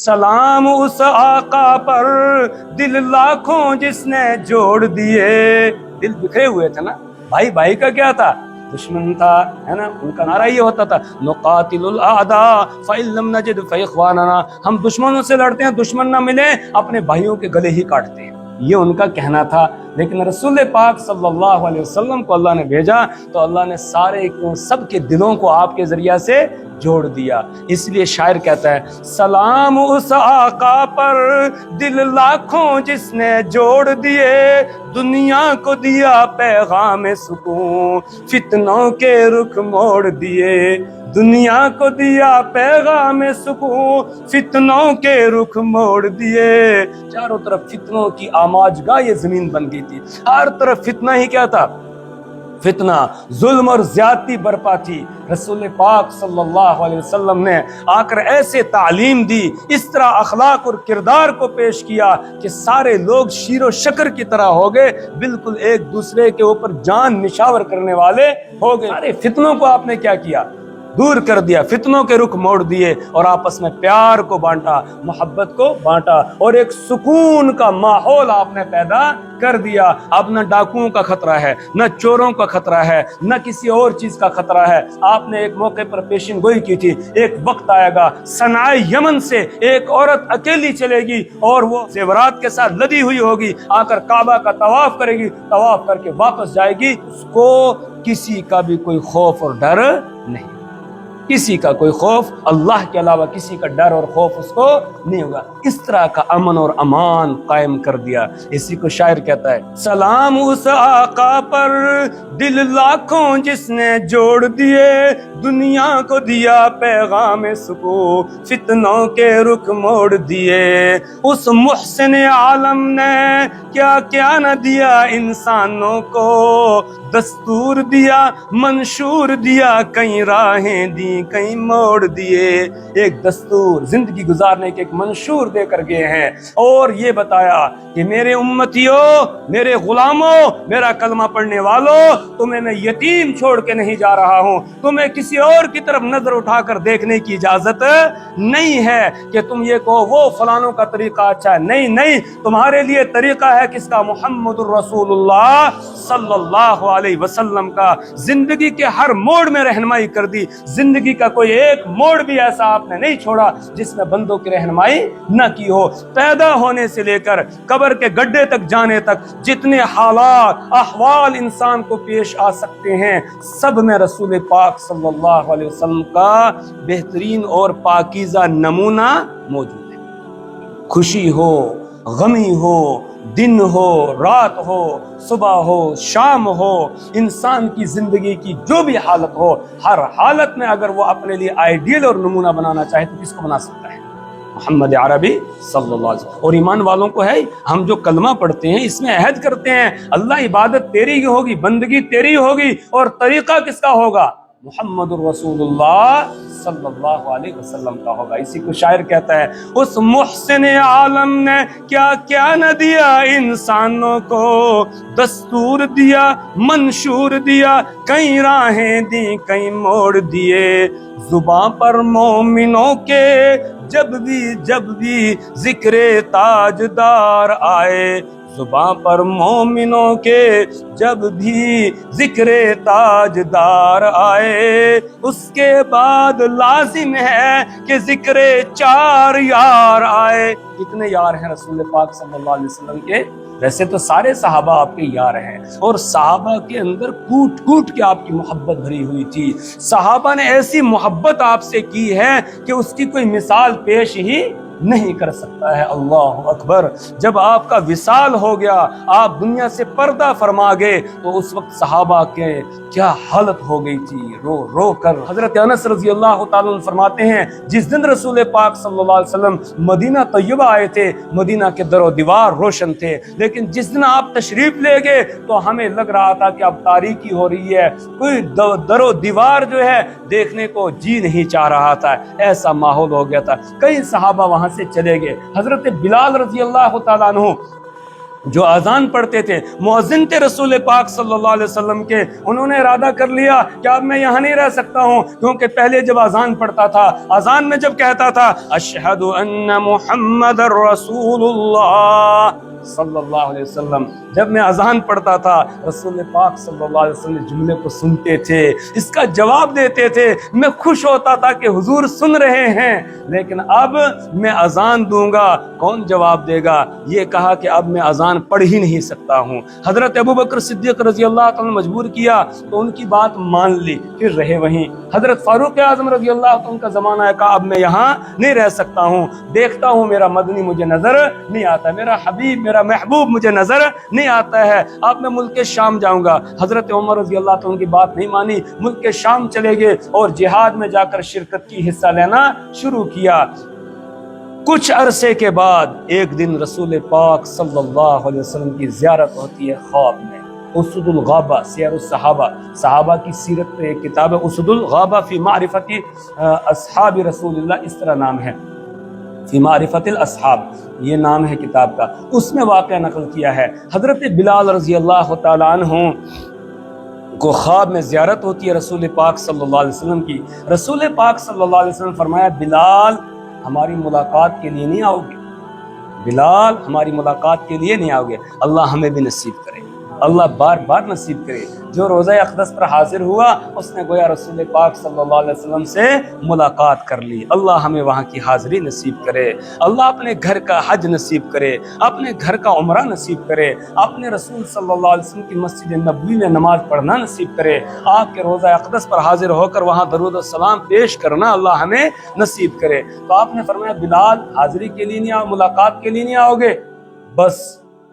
سلام اس آقا پر دل لاکھوں جس نے جوڑ دیے. دل بکھرے ہوئے تھے نا. بھائی بھائی کا کیا تھا؟ دشمن تھا، ہے نا. ان کا نعرہ یہ ہوتا تھا نقاتل الاعداء فإن لم نجد فإخواننا. ہم دشمنوں سے لڑتے ہیں، دشمن نہ ملے اپنے بھائیوں کے گلے ہی کاٹتے ہیں. یہ ان کا کہنا تھا. لیکن رسول پاک صلی اللہ علیہ وسلم کو اللہ نے بھیجا تو اللہ نے سب کے دلوں کو آپ کے ذریعہ سے جوڑ دیا. اس لیے شاعر کہتا ہے سلام اس آقا پر دل لاکھوں جس نے جوڑ دیے، دنیا کو دیا پیغام سکون فتنوں کے رخ موڑ دیے. دنیا کو دیا پیغام سکون فتنوں کے رخ موڑ دیے. چاروں طرف فتنوں کی آماج گاہ یہ زمین بن گئی تھی. ہر طرف فتنہ ہی کیا تھا؟ فتنہ، ظلم اور زیادتی برپا تھی. رسول پاک صلی اللہ علیہ وسلم نے آ کر ایسے تعلیم دی، اس طرح اخلاق اور کردار کو پیش کیا کہ سارے لوگ شیر و شکر کی طرح ہو گئے، بالکل ایک دوسرے کے اوپر جان نشاور کرنے والے ہو گئے. سارے فتنوں کو آپ نے کیا کیا؟ دور کر دیا، فتنوں کے رخ موڑ دیے اور آپس میں پیار کو بانٹا، محبت کو بانٹا اور ایک سکون کا ماحول آپ نے پیدا کر دیا. اب نہ ڈاکوؤں کا خطرہ ہے، نہ چوروں کا خطرہ ہے، نہ کسی اور چیز کا خطرہ ہے. آپ نے ایک موقع پر پیشن گوئی کی تھی، ایک وقت آئے گا صنعاء یمن سے ایک عورت اکیلی چلے گی اور وہ زیورات کے ساتھ لدی ہوئی ہوگی، آ کر کعبہ کا طواف کرے گی، طواف کر کے واپس جائے گی. اس کو کسی کا بھی کوئی خوف اور ڈر نہیں، کسی کا کوئی خوف، اللہ کے علاوہ کسی کا ڈر اور خوف اس کو نہیں ہوگا. اس طرح کا امن اور امان قائم کر دیا. اسی کو شاعر کہتا ہے سلام اس آقا پر دل لاکھوں جس نے جوڑ دیے، دنیا کو دیا پیغام سکون فتنوں کے رخ موڑ دیے. اس محسن عالم نے کیا کیا نہ دیا انسانوں کو، دستور دیا منشور دیا کئی راہیں دی کئی موڑ دیے. ایک دستور زندگی گزارنے کے ایک منشور دے کر گئے ہیں اور یہ بتایا کہ میرے امتیوں، میرے غلاموں، میرا کلمہ پڑھنے والوں، تمہیں میں یتیم چھوڑ کے نہیں جا رہا ہوں. تمہیں کسی اور کی طرف نظر اٹھا کر دیکھنے کی اجازت نہیں ہے کہ تم یہ کہو وہ فلانوں کا طریقہ اچھا ہے. نہیں نہیں، تمہارے لیے طریقہ ہے کس کا؟ محمد الرسول اللہ صلی اللہ علیہ وسلم کا. زندگی کے ہر موڑ میں رہنمائی کر دی. زندگی کا کوئی ایک موڑ بھی ایسا آپ نے نہیں چھوڑا جس میں بندوں کی رہنمائی نہ کی ہو. پیدا ہونے سے لے کر قبر کے گڈھے تک جانے تک جتنے حالات احوال انسان کو پیش آ سکتے ہیں، سب میں رسول پاک صلی اللہ علیہ وسلم کا بہترین اور پاکیزہ نمونہ موجود ہے. خوشی ہو، غمی ہو، دن ہو، رات ہو، صبح ہو، شام ہو، انسان کی زندگی کی جو بھی حالت ہو، ہر حالت میں اگر وہ اپنے لیے آئیڈیل اور نمونہ بنانا چاہے تو کس کو بنا سکتا ہے؟ محمد عربی صلی اللہ علیہ وسلم. اور ایمان والوں کو ہے، ہم جو کلمہ پڑھتے ہیں اس میں عہد کرتے ہیں اللہ عبادت تیری ہی ہوگی، بندگی تیری ہوگی، اور طریقہ کس کا ہوگا؟ محمد الرسول اللہ صلی اللہ علیہ وسلم کا ہوگا. اسی کو شاعر کہتا ہے اس محسن عالم نے کیا کیا نہ دیا انسانوں کو، دستور دیا منشور دیا کئی راہیں دی کئی موڑ دیے. زباں پر مومنوں کے جب بھی ذکر تاجدار آئے، زباں پر مومنوں کے جب بھی ذکر تاجدار آئے، اس کے بعد لازم ہے کہ ذکر چار یار آئے. کتنے یار ہیں رسول پاک صلی اللہ علیہ وسلم کے؟ ویسے تو سارے صحابہ آپ کے یار ہیں، اور صحابہ کے اندر کوٹ کوٹ کے آپ کی محبت بھری ہوئی تھی. صحابہ نے ایسی محبت آپ سے کی ہے کہ اس کی کوئی مثال پیش ہی نہیں کر سکتا ہے. اللہ اکبر. جب آپ کا وصال ہو گیا، آپ دنیا سے پردہ فرما گئے، تو اس وقت صحابہ کے کیا حالت ہو گئی تھی، رو رو کر. حضرت انس رضی اللہ تعالیٰ عنہ فرماتے ہیں جس دن رسول پاک صلی اللہ علیہ وسلم مدینہ طیبہ آئے تھے، مدینہ کے در و دیوار روشن تھے، لیکن جس دن آپ تشریف لے گئے تو ہمیں لگ رہا تھا کہ اب تاریکی ہو رہی ہے، کوئی در و دیوار جو ہے دیکھنے کو جی نہیں چاہ رہا تھا. ایسا ماحول ہو گیا تھا. کئی صحابہ وہاں سے چلے گئے. حضرت بلال رضی اللہ تعالیٰ عنہ جو اذان پڑھتے تھے مؤذن تھے رسول پاک صلی اللہ علیہ وسلم کے، انہوں نے ارادہ کر لیا کہ اب میں یہاں نہیں رہ سکتا ہوں، کیونکہ پہلے جب اذان پڑھتا تھا، اذان میں جب کہتا تھا اشہد ان محمد رسول اللہ صلی اللہ علیہ وسلم، جب میں اذان پڑھتا تھا رسول پاک صلی اللہ علیہ وسلم جملے کو سنتے تھے، اس کا جواب دیتے تھے، میں خوش ہوتا تھا کہ حضور سن رہے ہیں، لیکن اب میں اذان دوں گا کون جواب دے گا؟ یہ کہا کہ اب میں اذان پڑھ ہی نہیں سکتا ہوں۔ حضرت ابوبکر صدیق رضی اللہ تعالیٰ نے مجبور کیا تو ان کی بات مان لی، پھر رہے وہیں۔ حضرت فاروق اعظم رضی اللہ عنہ کا زمانہ ہے، کہا اب میں یہاں نہیں رہ سکتا ہوں، دیکھتا ہوں میرا مدنی مجھے نظر نہیں آتا، میرا حبیب میرا محبوب مجھے نظر نہیں آتا ہے، اب میں ملک شام جاؤں گا۔ حضرت عمر رضی اللہ عنہ کی بات نہیں مانی، ملک شام چلے گئے اور جہاد میں جا کر شرکت کی، حصہ لینا شروع کیا۔ کچھ عرصے کے بعد ایک دن رسول پاک صلی اللہ علیہ وسلم کی زیارت ہوتی ہے خواب میں۔ اسد الغابہ سیر الصحابہ، صحابہ کی سیرت پہ ایک کتاب ہے اسد الغابہ فی معرفت اصحاب رسول اللہ، اس طرح نام ہے، فی معرفت الاصحاب یہ نام ہے کتاب کا، اس میں واقعہ نقل کیا ہے۔ حضرت بلال رضی اللہ تعالیٰ عنہ کو خواب میں زیارت ہوتی ہے رسول پاک صلی اللہ علیہ وسلم کی۔ رسول پاک صلی اللہ علیہ وسلم فرمایا بلال ہماری ملاقات کے لیے نہیں آؤ گے، بلال ہماری ملاقات کے لیے نہیں آؤ گے، اللہ ہمیں بھی نصیب کرے، اللہ بار بار نصیب کرے۔ جو روزہ اقدس پر حاضر ہوا اس نے گویا رسول پاک صلی اللہ علیہ وسلم سے ملاقات کر لی، اللہ ہمیں وہاں کی حاضری نصیب کرے، اللہ اپنے گھر کا حج نصیب کرے، اپنے گھر کا عمرہ نصیب کرے، اپنے رسول صلی اللہ علیہ وسلم کی مسجد نبوی میں نماز پڑھنا نصیب کرے، آپ کے روزہ اقدس پر حاضر ہو کر وہاں درود و سلام پیش کرنا اللہ ہمیں نصیب کرے۔ تو آپ نے فرمایا بلال حاضری کے لیے نہیں آؤ، ملاقات کے لیے نہیں آؤ گے؟ بس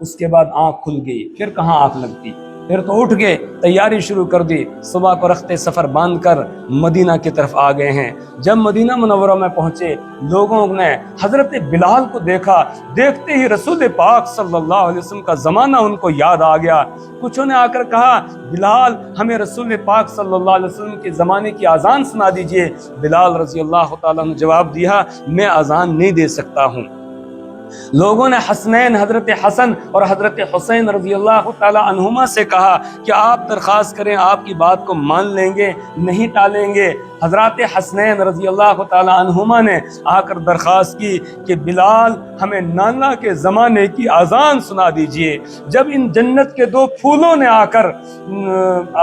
اس کے بعد آنکھ کھل گئی، پھر کہاں آنکھ لگتی، پھر تو اٹھ گئے، تیاری شروع کر دی، صبح کو رخت سفر باندھ کر مدینہ کی طرف آ گئے ہیں۔ جب مدینہ منورہ میں پہنچے لوگوں نے حضرت بلال کو دیکھا، دیکھتے ہی رسول پاک صلی اللہ علیہ وسلم کا زمانہ ان کو یاد آ گیا۔ کچھوں نے آ کر کہا بلال ہمیں رسول پاک صلی اللہ علیہ وسلم کے زمانے کی اذان سنا دیجئے۔ بلال رضی اللہ تعالیٰ نے جواب دیا میں اذان نہیں دے سکتا ہوں۔ لوگوں نے حسنین حضرت حسن اور حضرت حسین رضی اللہ تعالی عنہما سے کہا کہ آپ درخواست کریں، آپ کی بات کو مان لیں گے، نہیں ٹالیں گے۔ حضرات حسنین رضی اللہ تعالی عنہما نے آ کر درخواست کی کہ بلال ہمیں نانا کے زمانے کی اذان سنا دیجئے۔ جب ان جنت کے دو پھولوں نے آ کر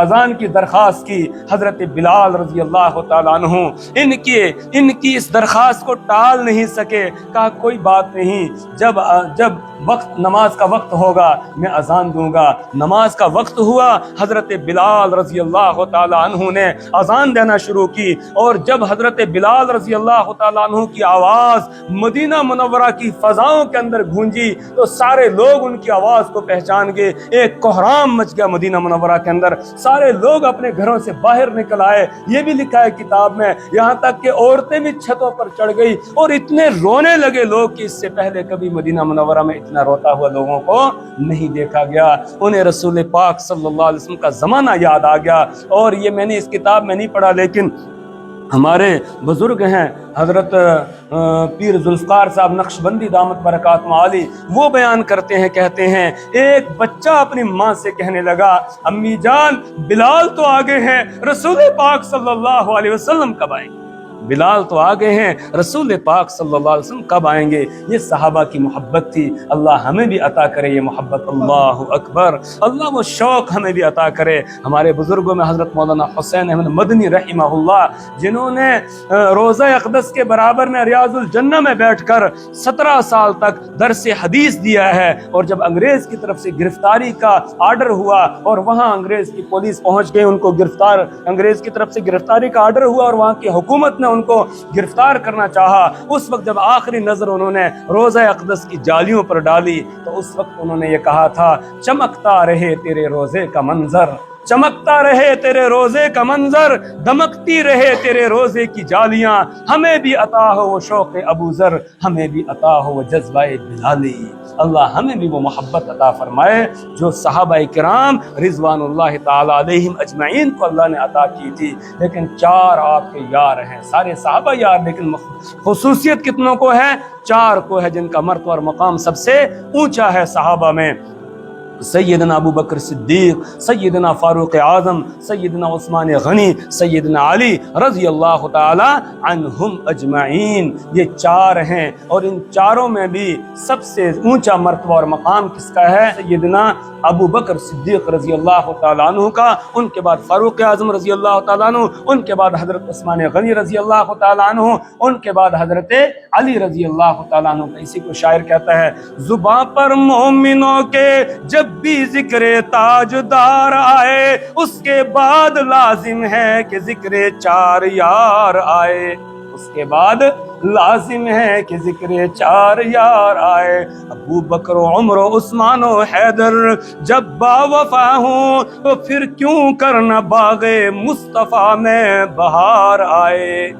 اذان کی درخواست کی، حضرت بلال رضی اللہ تعالی عنہ ان کی اس درخواست کو ٹال نہیں سکے، کہا کوئی بات نہیں، جب وقت نماز کا وقت ہوگا میں اذان دوں گا۔ نماز کا وقت ہوا، حضرت بلال رضی اللہ تعالی عنہ نے اذان دینا شروع کی، اور جب حضرت بلال رضی اللہ تعالی عنہ کی آواز مدینہ منورہ کی فضاؤں کے اندر گونجی تو سارے لوگ ان کی آواز کو پہچان گئے، ایک کوہرام مچ گیا مدینہ منورہ کے اندر، سارے لوگ اپنے گھروں سے باہر نکل آئے۔ یہ بھی لکھا ہے کتاب میں، یہاں تک کہ عورتیں بھی چھتوں پر چڑھ گئی اور اتنے رونے لگے لوگ کہ اس سے پہلے کبھی مدینہ منورہ میں اتنا روتا ہوا لوگوں کو نہیں دیکھا گیا۔ انہیں رسول پاک صلی اللہ علیہ وسلم کا زمانہ یاد آ گیا، اور یہ میں نے اس کتاب میں نہیں پڑھا، لیکن ہمارے بزرگ ہیں حضرت پیر ذوالفقار صاحب نقشبندی دامت برکات معالی، وہ بیان کرتے ہیں، کہتے ہیں ایک بچہ اپنی ماں سے کہنے لگا امی جان بلال تو آگے ہیں، رسول پاک صلی اللہ علیہ وسلم کب آئیں گے؟ بلال تو آگے ہیں، رسول پاک صلی اللہ علیہ وسلم کب آئیں گے؟ یہ صحابہ کی محبت تھی، اللہ ہمیں بھی عطا کرے یہ محبت، اللہ اکبر، اللہ وہ شوق ہمیں بھی عطا کرے۔ ہمارے بزرگوں میں حضرت مولانا حسین احمد مدنی رحمہ اللہ، جنہوں نے روزہ اقدس کے برابر میں ریاض الجنہ میں بیٹھ کر 17 سال تک درس حدیث دیا ہے، اور جب انگریز کی طرف سے گرفتاری کا آرڈر ہوا اور وہاں انگریز کی پولیس پہنچ گئی، ان کو انگریز کی طرف سے گرفتاری کا آرڈر ہوا اور وہاں کی حکومت نے ان کو گرفتار کرنا چاہا، اس وقت جب آخری نظر انہوں نے روزہ اقدس کی جالیوں پر ڈالی تو اس وقت انہوں نے یہ کہا تھا چمکتا رہے تیرے روزے کا منظر، چمکتا رہے تیرے روزے کا منظر، دمکتی رہے تیرے روزے کی جالیاں، ہمیں بھی عطا ہو وہ شوق ابو ذر، ہمیں بھی عطا ہو وہ جذبہ بلالی۔ اللہ ہمیں بھی وہ محبت عطا فرمائے جو صحابہ کرام رضوان اللہ تعالی علیہم اجمعین کو اللہ نے عطا کی تھی۔ لیکن 4 آپ کے یار ہیں، سارے صحابہ یار، لیکن خصوصیت کتنوں کو ہے؟ 4 کو ہے جن کا مرتبہ اور مقام سب سے اونچا ہے صحابہ میں۔ سیدنا ابو بکر صدیق، سیدنا فاروق اعظم، سیدنا عثمان غنی، سیدنا علی رضی اللہ تعالی عنہم اجمعین، یہ 4 ہیں۔ اور ان 4 میں بھی سب سے اونچا مرتبہ اور مقام کس کا ہے؟ سیدنا ابو بکر صدیق رضی اللہ تعالیٰ عنہ کا، ان کے بعد فاروق اعظم رضی اللہ تعالیٰ عنہ، ان کے بعد حضرت عثمان غنی رضی اللہ تعالیٰ عنہ، ان کے بعد حضرت علی رضی اللہ تعالیٰ عنہ۔ اسی کو شاعر کہتا ہے، زباں پر مومنوں کے جب بھی ذکر تاجدار آئے، اس کے بعد لازم ہے کہ ذکر 4 یار آئے، اس کے بعد لازم ہے کہ ذکر 4 یار آئے۔ ابو بکر و عمر و عثمان و حیدر جب باوفا ہوں تو پھر کیوں کرنا باغ مصطفیٰ میں بہار آئے۔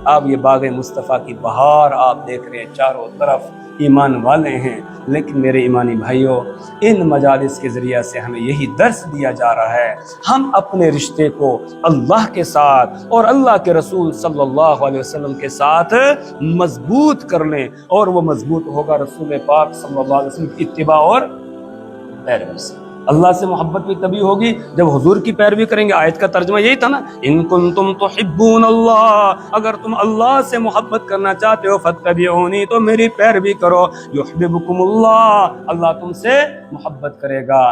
اب یہ باغ مصطفیٰ کی بہار آپ دیکھ رہے ہیں، چاروں طرف ایمان والے ہیں۔ لیکن میرے ایمانی بھائیوں، ان مجالس کے ذریعہ سے ہمیں یہی درس دیا جا رہا ہے، ہم اپنے رشتے کو اللہ کے ساتھ اور اللہ کے رسول صلی اللہ علیہ وسلم کے ساتھ مضبوط کر لیں، اور وہ مضبوط ہوگا رسول پاک صلی اللہ علیہ وسلم کی اتباع اور پیروی سے۔ اللہ سے محبت بھی تبھی ہوگی جب حضور کی پیروی کریں گے۔ آیت کا ترجمہ یہی تھا نا، ان کنتم تحبون اللہ، اگر تم اللہ سے محبت کرنا چاہتے ہو فاتبعونی، تو میری پیروی کرو، یحببکم اللہ، اللہ تم سے محبت کرے گا۔